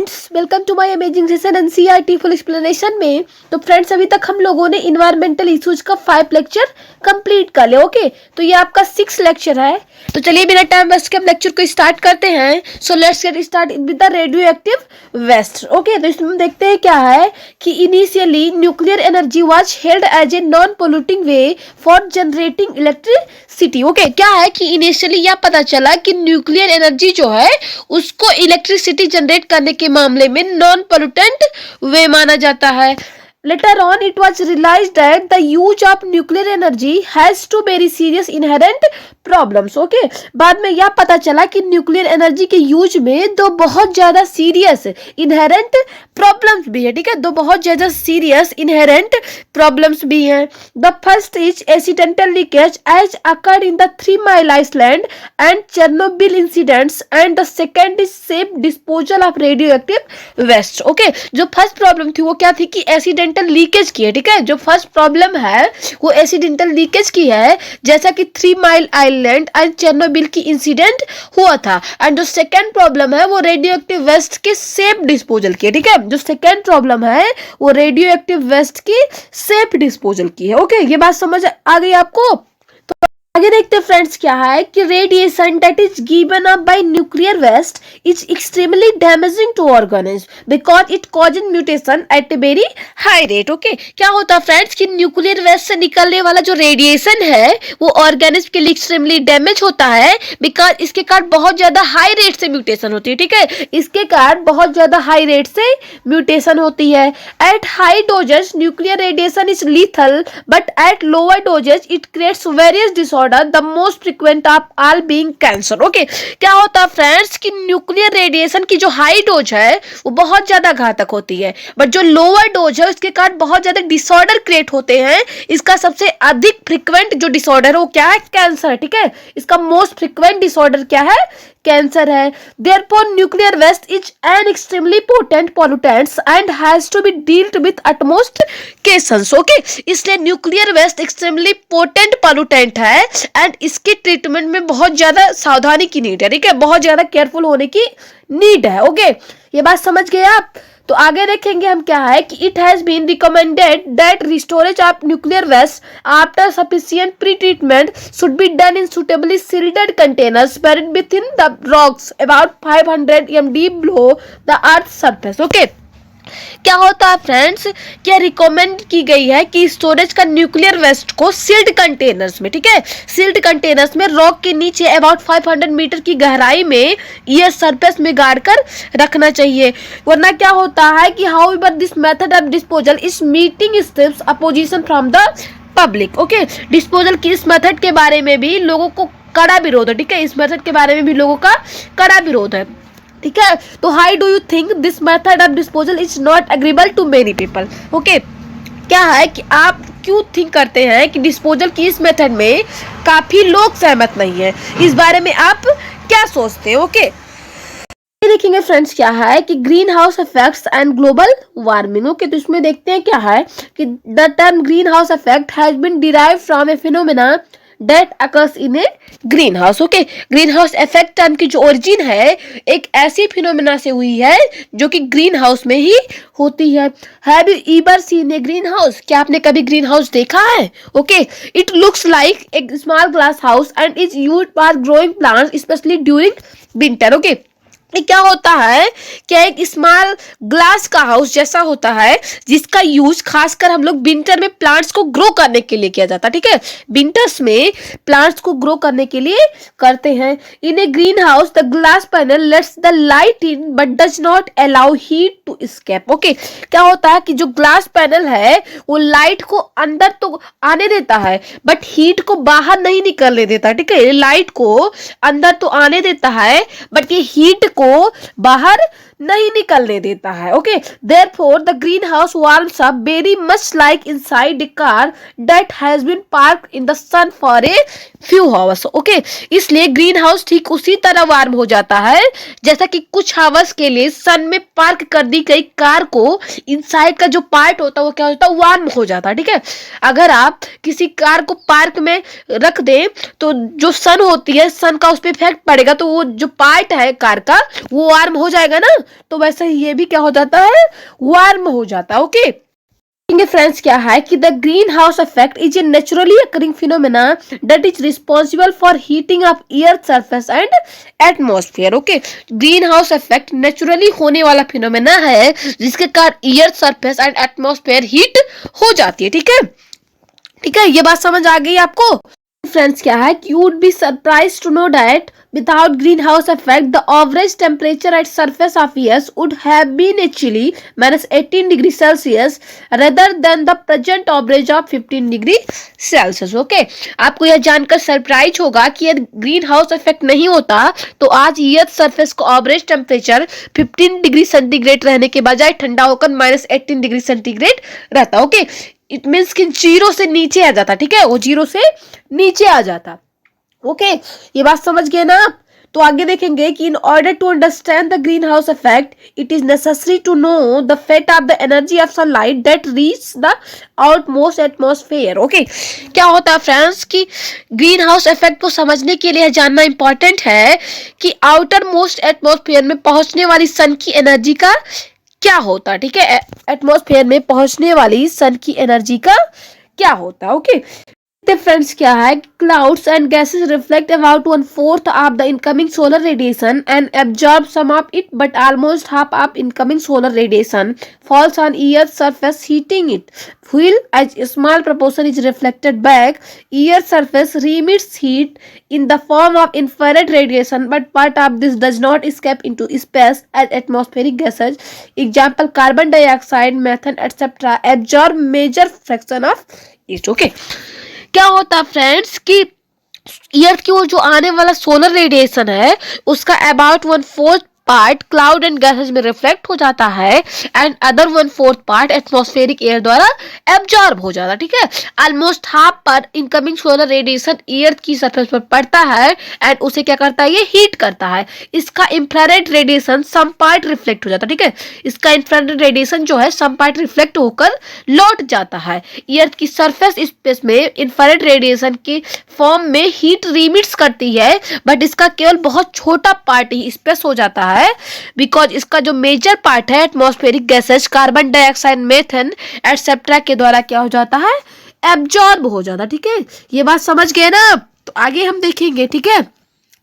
Friends, welcome to my amazing session NCERT full explanation में। तो friends, अभी तक हम लोगों ने इन्वायरमेंटल इश्यूज का 5 लेक्चर कंप्लीट कर लिया। ओके, तो ये आपका 6 लेक्चर है। तो चलिए बिना टाइम वेस्ट के हम लेक्चर को स्टार्ट करते हैं। So let's get start with the radioactive waste. Okay, तो इसमें देखते हैं क्या है कि initially nuclear energy was held as a non polluting way for generating electricity. Okay, क्या है कि इनिशियली यह पता चला कि न्यूक्लियर एनर्जी जो है उसको इलेक्ट्रिसिटी जनरेट करने के मामले में नॉन पोल्यूटेंट वे माना जाता है। Later on, it was realized that the use of nuclear energy has two very serious inherent problems. Okay, बाद में यह पता चला कि न्यूक्लियर एनर्जी के यूज में दो बहुत ज्यादा सीरियस इनहेरेंट प्रॉब्लम्स भी है। ठीक है, दो बहुत ज्यादा सीरियस इनहेरेंट प्रॉब्लम्स भी हैं। The first is accidental leakage as occurred in the 3 Mile Island and Chernobyl incidents, and the second is safe disposal of radioactive waste. Okay, जो फर्स्ट प्रॉब्लम थी वो क्या थी कि एक्सीडेंटल लीकेज की है। ठीक है, जो फर्स्ट प्रॉब्लम है वो एक्सीडेंटल लीकेज की है, जैसा कि 3 Mile Island एंड चेरनोबिल की इंसिडेंट हुआ था। एंड जो सेकंड प्रॉब्लम है वो रेडियो एक्टिव वेस्ट के सेफ डिस्पोजल की है। ठीक है, जो सेकंड प्रॉब्लम है वो रेडियो एक्टिव वेस्ट की सेफ डिस्पोजल की है। ओके, ये बात समझ आ गई आपको? तो आगे देखते हैं फ्रेंड्स क्या है कि radiation that is given up by nuclear waste is extremely damaging to organism because it causes mutation at a very high rate. Okay, क्या होता है फ्रेंड्स कि न्यूक्लियर वेस्ट से निकलने वाला जो रेडिएशन है वो ऑर्गेनिज्म के लिए एक्सट्रीमली डैमेज होता है बिकॉज इसके कारण बहुत ज्यादा हाई रेट से म्यूटेशन होती है। ठीक है, इसके कारण बहुत ज्यादा हाई रेट से म्यूटेशन होती है। At high doses nuclear radiation is lethal but at lower doses it creates various disorder, the most frequent of all being cancer. Okay, क्या होता है फ्रेंड्स कि न्यूक्लियर रेडिएशन की जो हाई डोज है वो बहुत ज्यादा घातक होती है, बट जो लोअर डोज है उसके कारण बहुत ज्यादा डिसऑर्डर क्रिएट होते हैं। इसका सबसे अधिक फ्रीक्वेंट जो डिसऑर्डर है वो क्या है? कैंसर। ठीक है, इसका मोस्ट फ्रीक्वेंट डिसऑर्डर क्या है? कैंसर है। Therefore, nuclear waste is an extremely potent pollutant and has to be dealt with utmost caution. Okay, इसलिए nuclear waste extremely potent pollutant है एंड इसके ट्रीटमेंट में बहुत ज्यादा सावधानी की नीड है। ठीक है, बहुत ज्यादा केयरफुल होने की नीड है। ओके, ये बात समझ गए आप? तो आगे देखेंगे हम क्या है कि it has been recommended that restorage of nuclear waste after sufficient pre treatment should be done in suitably sealed containers buried within the rocks about 500 m deep below the earth surface. Okay, क्या होता है friends, क्या recommend की गई है कि storage का nuclear waste को सील्ड कंटेनर्स में, ठीक है, सील्ड कंटेनर्स में रॉक के नीचे अबाउट 500 मीटर की गहराई में ये सरफेस में गाड़ कर रखना चाहिए। वरना क्या होता है कि however this method of disposal is meeting steps opposition from the public. Okay, disposal की इस मेथड के बारे में भी लोगों को कड़ा विरोध है। ठीक है, इस मेथड के बारे में भी लोगों का कड़ा विरोध है। ठीक है, तो how do you think this method of disposal is not agreeable to many people? Okay, क्या है कि आप क्यों थिंक करते हैं कि डिस्पोजल की इस मेथड में काफी लोग सहमत नहीं है? इस बारे में आप क्या सोचते हैं? ओके, देखेंगे फ्रेंड्स क्या है कि greenhouse effects and global warming. Okay, तो इसमें देखते हैं क्या है कि the term greenhouse effect has been derived from a phenomena that occurs in a greenhouse. Okay, greenhouse effect term की जो ओरिजिन है एक ऐसी फिनोमेना से हुई है जो कि ग्रीन हाउस में ही होती है। Have you ever seen A green house? क्या आपने कभी ग्रीन हाउस देखा है? Okay, it looks like a small glass house and is used for growing plants specially during winter. Okay, क्या होता है क्या एक स्मॉल ग्लास का हाउस जैसा होता है जिसका यूज खासकर हम लोग विंटर में प्लांट्स को ग्रो करने के लिए किया जाता है। ठीक है, विंटर्स में प्लांट्स को ग्रो करने के लिए करते हैं। In a green house the glass panel lets the light in but does not allow heat to escape. Okay, क्या होता है कि जो ग्लास पैनल है वो लाइट को अंदर तो आने देता है बट हीट को बाहर नहीं निकलने देता। ठीक है, लाइट को अंदर तो आने देता है बट ये हीट को बाहर नहीं निकलने देता है। Okay, therefore the greenhouse warms up very much like inside a car that has been parked in the sun for a few hours. Okay, इसलिए ग्रीन हाउस ठीक उसी तरह वार्म हो जाता है जैसा कि कुछ आवर्स के लिए सन में पार्क कर दी गई कार को इनसाइड का जो पार्ट होता है वो क्या होता है? वार्म हो जाता है। ठीक है, अगर आप किसी कार को पार्क में रख दें तो जो सन होती है सन का उस पर इफेक्ट पड़ेगा तो वो जो पार्ट है कार का वो वार्म हो जाएगा ना। तो वैसे ही ये भी क्या हो जाता है, वार्म हो जाता है। ओके फ्रेंड्स क्या है कि the greenhouse effect is a naturally occurring phenomena that is responsible for heating of earth surface and atmosphere. Okay greenhouse effect naturally होने वाला फिनोमेना है जिसके कारण earth surface and atmosphere heat हो जाती है। ठीक है, ये बात समझ आ गई आपको। फ्रेंड्स क्या है कि you would be surprised to know that without greenhouse effect the average temperature at surface of Earth would have been actually -18 degree Celsius rather than the present average of 15 degree Celsius। Okay आपको यह जानकर surprise होगा कि यदि green house effect नहीं होता तो आज अर्थ सरफेस को एवरेज टेम्परेचर 15 डिग्री सेंटीग्रेड रहने के बजाय ठंडा होकर -18 डिग्री सेंटीग्रेड रहता। ओके इट मीन्स कि जीरो से नीचे आ जाता। ठीक है, वो जीरो से नीचे आ जाता। ओके ये बात समझ गए ना आप। तो आगे देखेंगे कि in order to understand the greenhouse effect it is necessary to know the fate of the energy of sunlight that reach the outmost atmosphere. Okay क्या होता है फ्रेंड्स कि ग्रीन हाउस इफेक्ट को समझने के लिए जानना इंपॉर्टेंट है कि आउटर मोस्ट एटमॉस्फेयर में पहुंचने वाली सन की एनर्जी का क्या होता है। ठीक है, एटमॉस्फेयर में पहुंचने वाली सन की एनर्जी का क्या होता है। ओके फ्रेंड्स क्या है, clouds and gases reflect about 1/4 of the incoming solar radiation and absorb some of it but almost half of incoming solar radiation falls on Earth's surface heating it. While a small proportion is reflected back, Earth's surface remits heat in the form of infrared radiation, but part of this does not escape into space as atmospheric gases. Example: carbon dioxide, methane, etc. absorb major fraction of it. Okay. क्या होता है friends कि अर्थ की वो जो आने वाला solar radiation है उसका about 1/4 part cloud and gases में रिफ्लेक्ट हो जाता है and other 1/4 part atmospheric air द्वारा एब्जॉर्ब हो जाता है। ठीक है, ऑलमोस्ट हाफ पर इनकमिंग सोलर रेडिएशन अर्थ की सरफेस पर पड़ता है एंड उसे क्या करता है, ये हीट करता है। इसका infrared radiation some part reflect हो जाता है। ठीक है, इसका इंफ्रारेड रेडिएशन जो है सम पार्ट रिफ्लेक्ट होकर लौट जाता है। अर्थ की सरफेस स्पेस में इंफ्रारेड रेडिएशन के फॉर्म में हीट रिमिट्स करती है बट इसका केवल बहुत छोटा पार्ट ही स्पेस हो जाता है बिकॉज इसका जो मेजर पार्ट है atmospheric gases carbon dioxide, methane etcetera के द्वारा क्या हो जाता है, एब्जॉर्ब हो जाता। ठीक है, ये बात समझ गए ना। तो आगे हम देखेंगे। ठीक है,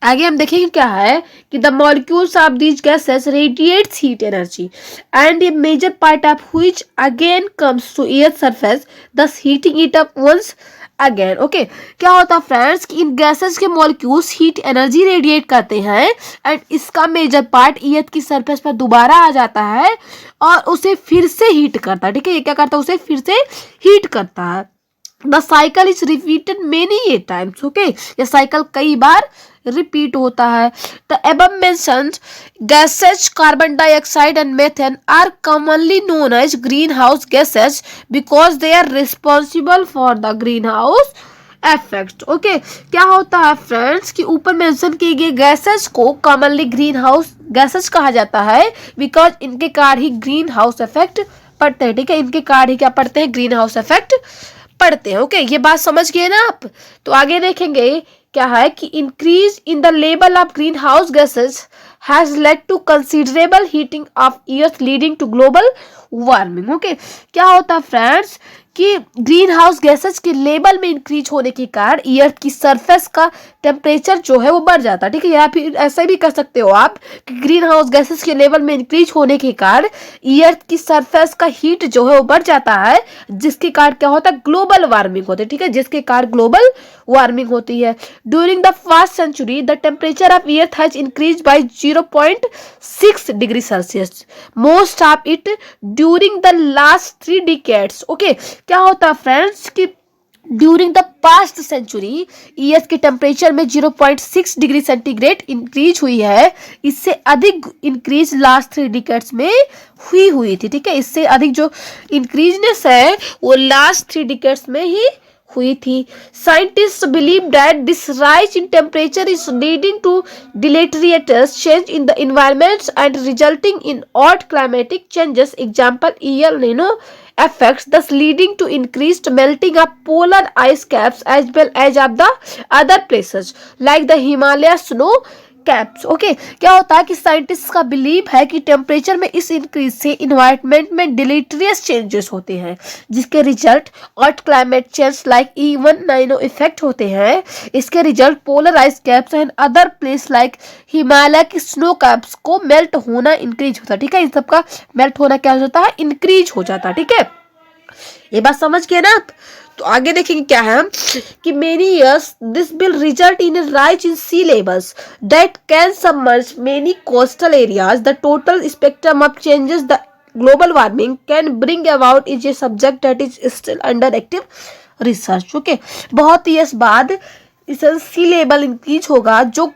आगे हम देखेंगे क्या है कि the molecules of these gases radiates heat energy and a major part of which again comes to earth surface thus heating it up once again. Okay क्या होता है फ्रेंड्स कि इन गैसेस के मॉलिक्यूल्स हीट एनर्जी रेडिएट करते हैं and इसका major part अर्थ की सरफेस पर दोबारा आ जाता है और उसे फिर से हीट करता है। ठीक है, ये क्या करता है, उसे फिर से हीट करता है। The cycle is repeated many times. Okay ये साइकिल कई बार रिपीट होता है। The above mentioned gases, carbon dioxide and methane, are commonly known as greenhouse gases because they are responsible for the greenhouse effect. Okay, क्या होता है friends कि ऊपर mention किए गए गैसेस को कॉमनली ग्रीन हाउस गैसेस कहा जाता है बिकॉज इनके कारण ही ग्रीन हाउस इफेक्ट पड़ते हैं। ठीक है, इनके कारण ही क्या पड़ते हैं, ग्रीन हाउस इफेक्ट पड़ते हैं। ओके ये बात समझ गए ना आप। तो आगे देखेंगे क्या है कि increase in the level of greenhouse gases has led to considerable heating of Earth leading to global warming. Okay क्या होता है फ्रेंड्स कि ग्रीन हाउस गैसेस के लेवल में इंक्रीज होने के कारण अर्थ की सरफेस का टेम्परेचर जो है वो बढ़ जाता है। ठीक है, या फिर ऐसा भी कर सकते हो आप कि ग्रीन हाउस गैसेस के लेवल में इंक्रीज होने के कारण अर्थ की सरफेस का हीट जो है वो बढ़ जाता है जिसके कारण क्या होता है, ग्लोबल वार्मिंग होती है। ठीक है, जिसके कारण ग्लोबल वार्मिंग होती है। During the first century the temperature of Earth has increase by 0.6 degree Celsius, most of it during the last 3 decades. Okay क्या होता है फ्रेंड्स कि during the past century Earth के टेम्परेचर में 0.6 डिग्री सेंटीग्रेड इंक्रीज हुई है। इससे अधिक इंक्रीज लास्ट 3 डिकेड्स में हुई थी। ठीक है, इससे अधिक जो इंक्रीजनेस है वो लास्ट 3 डिकेड्स में ही हुई थी। Scientists believe that this rise in temperature is leading to deleterious change in the environment and resulting in odd climatic changes. Example: El Nino effects, thus leading to increased melting of polar ice caps as well as of the other places like the Himalaya snow caps. Okay, क्या होता है कि scientist का believe है कि temperature में इस increase से इन्वायरमेंट में डिलीटरियस चेंजेस होते हैं, जिसके रिजल्ट अर्थ climate change like E19 effect होते हैं। इसके result polar ice caps and other place like Himalaya की स्नो कैप्स को मेल्ट होना इंक्रीज होता है। ठीक है, इन सबका मेल्ट होना क्या हो जाता है, इंक्रीज हो जाता है। ठीक है, ये बात समझ गए ना। तो आगे देखेंगे क्या है कि many years this will result in a rise in sea levels that can submerge many coastal areas. The total spectrum of changes the global warming can bring about is a subject that is still under active research. Okay, बहुत years बाद इस सी level increase होगा जो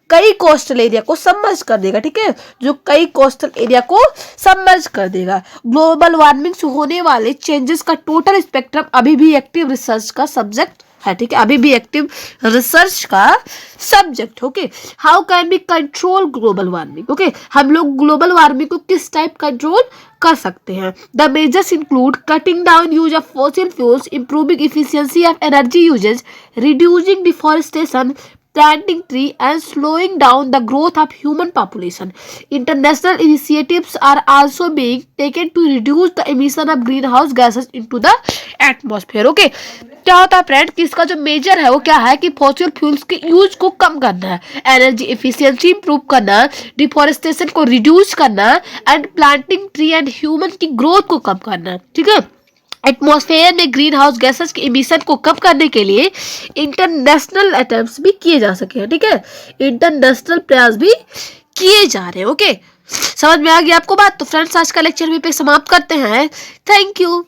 कई coastal area को submerge कर देगा। ठीक है, जो कई कोस्टल एरिया को सबमर्ज कर देगा। ग्लोबल वार्मिंग से होने वाले चेंजेस का टोटल स्पेक्ट्रम अभी भी एक्टिव रिसर्च का सब्जेक्ट है। ठीक है, अभी भी एक्टिव रिसर्च का subject. Okay, how can be control global warming. Okay, हम लोग ग्लोबल वार्मिंग को किस टाइप कंट्रोल कर सकते हैं। The measures include cutting down use of fossil fuels, improving efficiency of energy usages, reducing deforestation, planting tree and slowing down the growth of human population. International initiatives are also being taken to reduce the emission of greenhouse gases into the atmosphere. Okay, क्या होता है friend कि इसका जो major है वो क्या है कि फॉसिल फ्यूल्स के यूज को कम करना है, एनर्जी एफिशिएंसी इंप्रूव करना, डिफॉरेस्टेशन को रिड्यूस करना and planting tree and human की ग्रोथ को कम करना। ठीक है, एटमॉस्फेयर में ग्रीन हाउस गैसेस के इमिशन को कम करने के लिए इंटरनेशनल अटेम्प्ट्स भी किए जा सके हैं। ठीक है, इंटरनेशनल प्रयास भी किए जा रहे हैं। ओके, समझ में आ गया आपको बात। तो फ्रेंड्स, आज का लेक्चर भी पे समाप्त करते हैं। Thank you.